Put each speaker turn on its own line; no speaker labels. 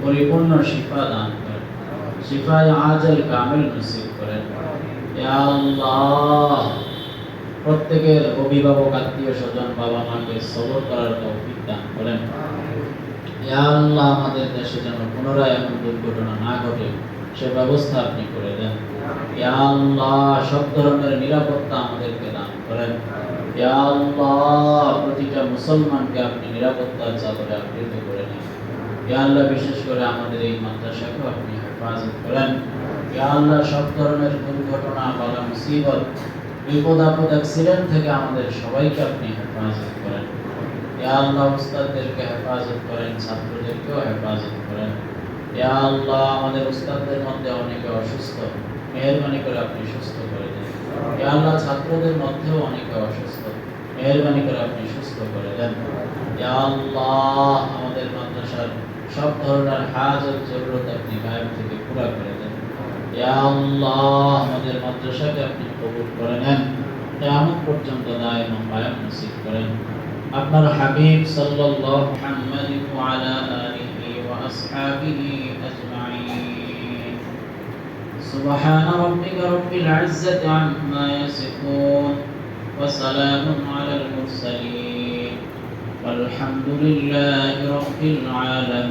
পরিপূর্ণ শিফা দান করেন, শিফায়ে আজল কামিল নসিব করেন। ইয়া আল্লাহ, প্রত্যেকের অভিভাবক, আত্মীয় স্বজন, বাবা মাকে সবর করার তৌফিক দান করেন। ইয়া আল্লাহ, আমাদের দেশে যেন পুনরায় এমন দুর্ঘটনা না ঘটে সে ব্যবস্থা আপনি করে দেন। ইয়া আল্লাহ, সব ধরনের নিরাপত্তা আমাদেরকে দান করেন। ইয়া আল্লাহ, প্রতিটা মুসলমানকে আপনি নিরাপত্তার চাদরে আবৃত করে নেন। ইয়া আল্লাহ, বিশেষ করে আমাদের এই মাদ্রাসাকে আপনি হেফাজত করেন। ইয়া আল্লাহ, সব ধরনের দুর্ঘটনা, বালা মুসিবত, বিপদ আপদ, অ্যাক্সিডেন্ট থেকে আমাদের সবাইকে আপনি হেফাজত করেন। ইয়া আল্লাহ, উস্তাদদেরকে হেফাজত করেন, ছাত্রদেরকেও হেফাজত করেন। ইয়া আল্লাহ, আমাদের উস্তাদদের মধ্যে অনেকে অসুস্থ, মেহেরবানি করে আপনি সুস্থ করে দেন। ইয়া আল্লাহ, ছাত্রদের মধ্যেও অনেকে অসুস্থ, মেহেরবানি করে আপনি সুস্থ করে দেন। ইয়া আল্লাহ, আমাদের মাদ্রাসার সব ধরনের হাজত জরুরত আপনি গায়েব থেকে পুরা করে দেন। ইয়া আল্লাহ, আমাদের মাদ্রাসাকে আপনি কবুল করে নেন, কিয়ামত পর্যন্ত দায়ম কায়েম নসিব করেন। আপনার হাবিব সাল্লাল্লাহু মুহাম্মাদি ওয়া আলা আলিহি ওয়া আসহাবিহি আজমাইন। সুবহানা রাব্বিকা রাব্বিল ইজ্জাতি আম্মা ইয়াসিফুন ওয়া সালামুন আলাল মুরসালিন ওয়ালহামদুলিল্লাহি রাব্বিল আলামিন।